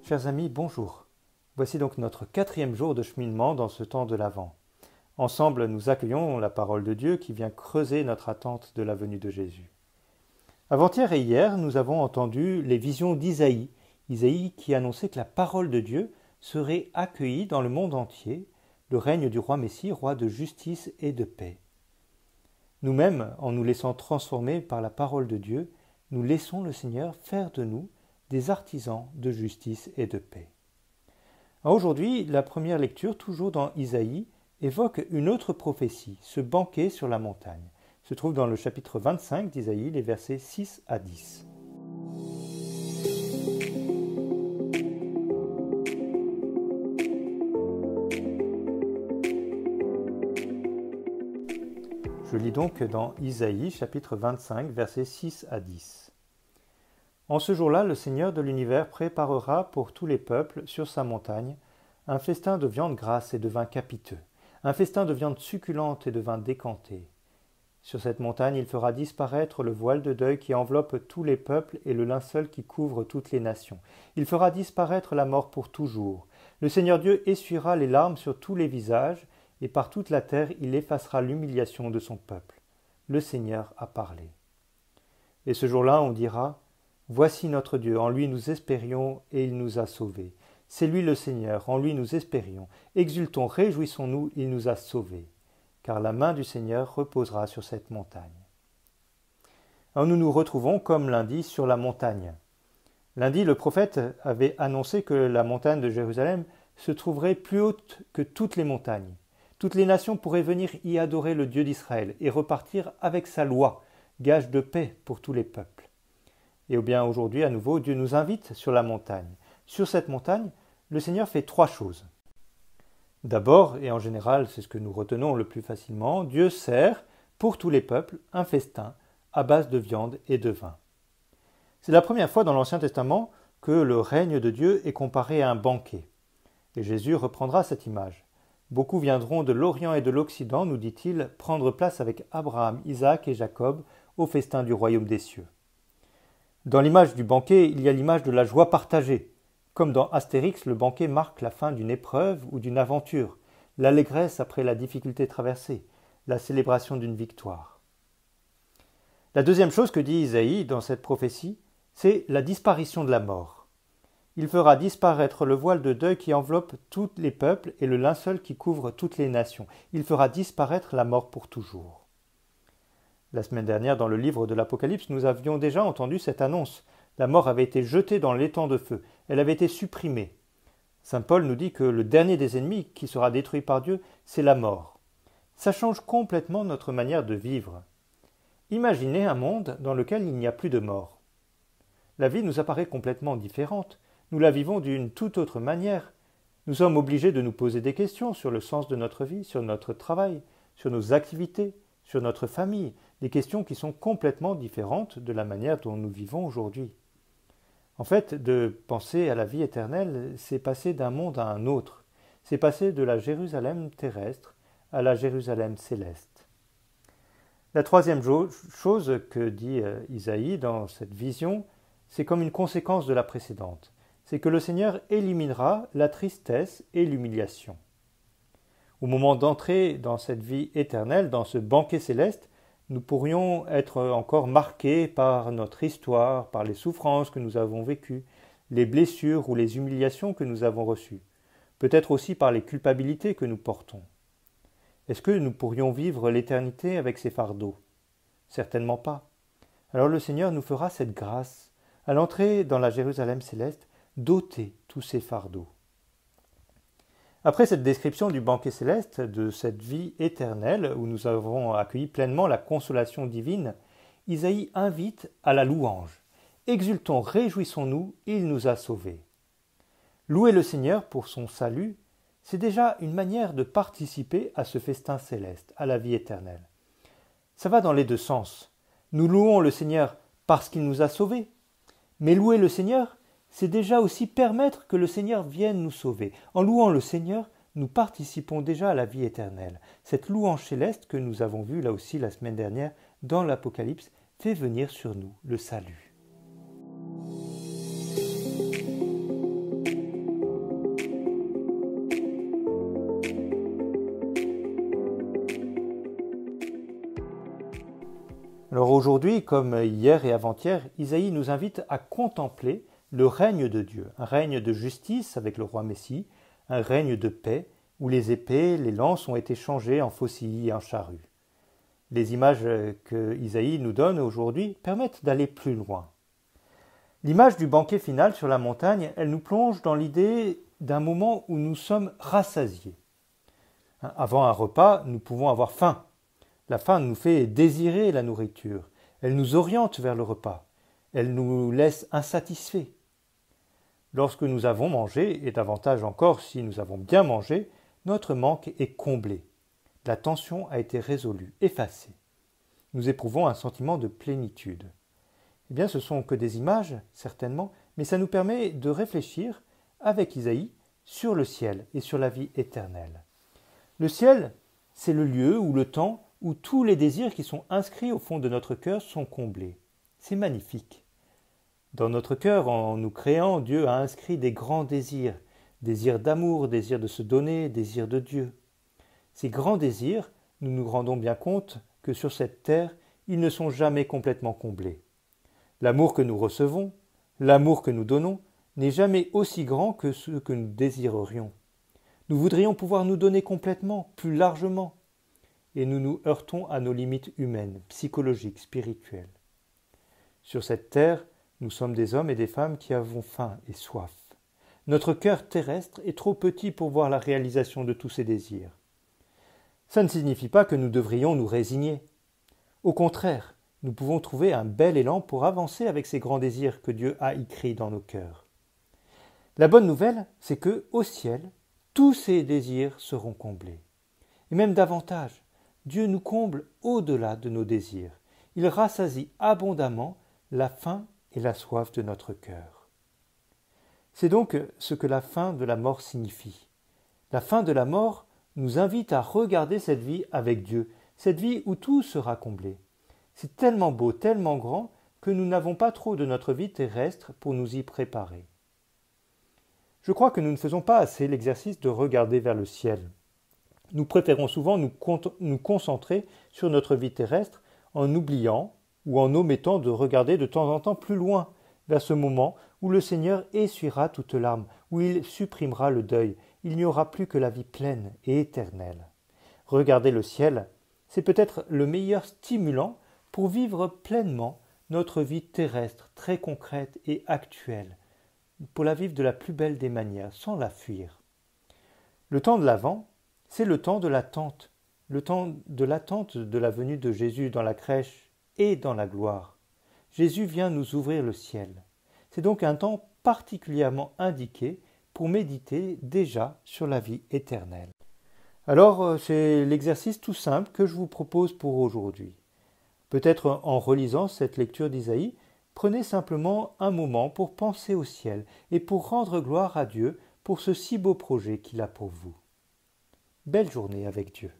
Chers amis, bonjour. Voici donc notre 4e jour de cheminement dans ce temps de l'Avent. Ensemble, nous accueillons la parole de Dieu qui vient creuser notre attente de la venue de Jésus. Avant-hier et hier, nous avons entendu les visions d'Isaïe. Isaïe qui annonçait que la parole de Dieu serait accueillie dans le monde entier, le règne du roi Messie, roi de justice et de paix. Nous-mêmes, en nous laissant transformer par la parole de Dieu, nous laissons le Seigneur faire de nous des artisans de justice et de paix. Aujourd'hui, la première lecture, toujours dans Isaïe, évoque une autre prophétie, ce banquet sur la montagne. Se trouve dans le chapitre 25 d'Isaïe, les versets 6 à 10. Je lis donc dans Isaïe, chapitre 25, versets 6 à 10. En ce jour-là, le Seigneur de l'univers préparera pour tous les peuples sur sa montagne un festin de viande grasse et de vin capiteux, un festin de viande succulente et de vin décanté. Sur cette montagne, il fera disparaître le voile de deuil qui enveloppe tous les peuples et le linceul qui couvre toutes les nations. Il fera disparaître la mort pour toujours. Le Seigneur Dieu essuiera les larmes sur tous les visages, et par toute la terre il effacera l'humiliation de son peuple. Le Seigneur a parlé. Et ce jour-là, on dira: Voici notre Dieu, en lui nous espérions et il nous a sauvés. C'est lui le Seigneur, en lui nous espérions. Exultons, réjouissons-nous, il nous a sauvés. Car la main du Seigneur reposera sur cette montagne. Alors nous nous retrouvons, comme lundi, sur la montagne. Lundi, le prophète avait annoncé que la montagne de Jérusalem se trouverait plus haute que toutes les montagnes. Toutes les nations pourraient venir y adorer le Dieu d'Israël et repartir avec sa loi, gage de paix pour tous les peuples. Et bien aujourd'hui, à nouveau, Dieu nous invite sur la montagne. Sur cette montagne, le Seigneur fait 3 choses. D'abord, et en général c'est ce que nous retenons le plus facilement, Dieu sert, pour tous les peuples, un festin à base de viande et de vin. C'est la première fois dans l'Ancien Testament que le règne de Dieu est comparé à un banquet. Et Jésus reprendra cette image. Beaucoup viendront de l'Orient et de l'Occident, nous dit-il, prendre place avec Abraham, Isaac et Jacob au festin du royaume des cieux. Dans l'image du banquet, il y a l'image de la joie partagée. Comme dans Astérix, le banquet marque la fin d'une épreuve ou d'une aventure, l'allégresse après la difficulté traversée, la célébration d'une victoire. La deuxième chose que dit Isaïe dans cette prophétie, c'est la disparition de la mort. Il fera disparaître le voile de deuil qui enveloppe tous les peuples et le linceul qui couvre toutes les nations. Il fera disparaître la mort pour toujours. La semaine dernière, dans le livre de l'Apocalypse, nous avions déjà entendu cette annonce. La mort avait été jetée dans l'étang de feu. Elle avait été supprimée. Saint Paul nous dit que le dernier des ennemis qui sera détruit par Dieu, c'est la mort. Ça change complètement notre manière de vivre. Imaginez un monde dans lequel il n'y a plus de mort. La vie nous apparaît complètement différente. Nous la vivons d'une toute autre manière. Nous sommes obligés de nous poser des questions sur le sens de notre vie, sur notre travail, sur nos activités, sur notre famille, des questions qui sont complètement différentes de la manière dont nous vivons aujourd'hui. En fait, de penser à la vie éternelle, c'est passer d'un monde à un autre. C'est passer de la Jérusalem terrestre à la Jérusalem céleste. La troisième chose que dit Isaïe dans cette vision, c'est comme une conséquence de la précédente. C'est que le Seigneur éliminera la tristesse et l'humiliation. Au moment d'entrer dans cette vie éternelle, dans ce banquet céleste, nous pourrions être encore marqués par notre histoire, par les souffrances que nous avons vécues, les blessures ou les humiliations que nous avons reçues, peut-être aussi par les culpabilités que nous portons. Est-ce que nous pourrions vivre l'éternité avec ces fardeaux? Certainement pas. Alors le Seigneur nous fera cette grâce, à l'entrée dans la Jérusalem céleste, d'ôter tous ces fardeaux. Après cette description du banquet céleste, de cette vie éternelle où nous avons accueilli pleinement la consolation divine, Isaïe invite à la louange. Exultons, réjouissons-nous, il nous a sauvés. Louer le Seigneur pour son salut, c'est déjà une manière de participer à ce festin céleste, à la vie éternelle. Ça va dans les deux sens. Nous louons le Seigneur parce qu'il nous a sauvés, mais louer le Seigneur, c'est déjà aussi permettre que le Seigneur vienne nous sauver. En louant le Seigneur, nous participons déjà à la vie éternelle. Cette louange céleste que nous avons vue là aussi la semaine dernière dans l'Apocalypse fait venir sur nous le salut. Alors aujourd'hui, comme hier et avant-hier, Isaïe nous invite à contempler le règne de Dieu, un règne de justice avec le roi Messie, un règne de paix où les épées, les lances ont été changées en faucilles et en charrues. Les images que Isaïe nous donne aujourd'hui permettent d'aller plus loin. L'image du banquet final sur la montagne, elle nous plonge dans l'idée d'un moment où nous sommes rassasiés. Avant un repas, nous pouvons avoir faim. La faim nous fait désirer la nourriture. Elle nous oriente vers le repas. Elle nous laisse insatisfaits. Lorsque nous avons mangé, et davantage encore si nous avons bien mangé, notre manque est comblé. La tension a été résolue, effacée. Nous éprouvons un sentiment de plénitude. Eh bien, ce ne sont que des images, certainement, mais ça nous permet de réfléchir, avec Isaïe, sur le ciel et sur la vie éternelle. Le ciel, c'est le lieu ou le temps où tous les désirs qui sont inscrits au fond de notre cœur sont comblés. C'est magnifique. Dans notre cœur, en nous créant, Dieu a inscrit des grands désirs, désirs d'amour, désirs de se donner, désirs de Dieu. Ces grands désirs, nous nous rendons bien compte que sur cette terre, ils ne sont jamais complètement comblés. L'amour que nous recevons, l'amour que nous donnons, n'est jamais aussi grand que ce que nous désirerions. Nous voudrions pouvoir nous donner complètement, plus largement, et nous nous heurtons à nos limites humaines, psychologiques, spirituelles. Sur cette terre, nous sommes des hommes et des femmes qui avons faim et soif. Notre cœur terrestre est trop petit pour voir la réalisation de tous ces désirs. Ça ne signifie pas que nous devrions nous résigner. Au contraire, nous pouvons trouver un bel élan pour avancer avec ces grands désirs que Dieu a écrits dans nos cœurs. La bonne nouvelle, c'est que, au ciel, tous ces désirs seront comblés. Et même davantage, Dieu nous comble au-delà de nos désirs. Il rassasie abondamment la faim et la soif de notre cœur. C'est donc ce que la fin de la mort signifie. La fin de la mort nous invite à regarder cette vie avec Dieu, cette vie où tout sera comblé. C'est tellement beau, tellement grand, que nous n'avons pas trop de notre vie terrestre pour nous y préparer. Je crois que nous ne faisons pas assez l'exercice de regarder vers le ciel. Nous préférons souvent nous concentrer sur notre vie terrestre en oubliant ou en omettant de regarder de temps en temps plus loin, vers ce moment où le Seigneur essuiera toute larme, où il supprimera le deuil. Il n'y aura plus que la vie pleine et éternelle. Regarder le ciel, c'est peut-être le meilleur stimulant pour vivre pleinement notre vie terrestre, très concrète et actuelle, pour la vivre de la plus belle des manières, sans la fuir. Le temps de l'Avent, c'est le temps de l'attente de la venue de Jésus dans la crèche et dans la gloire. Jésus vient nous ouvrir le ciel. C'est donc un temps particulièrement indiqué pour méditer déjà sur la vie éternelle. Alors, c'est l'exercice tout simple que je vous propose pour aujourd'hui. Peut-être en relisant cette lecture d'Isaïe, prenez simplement un moment pour penser au ciel et pour rendre gloire à Dieu pour ce si beau projet qu'il a pour vous. Belle journée avec Dieu.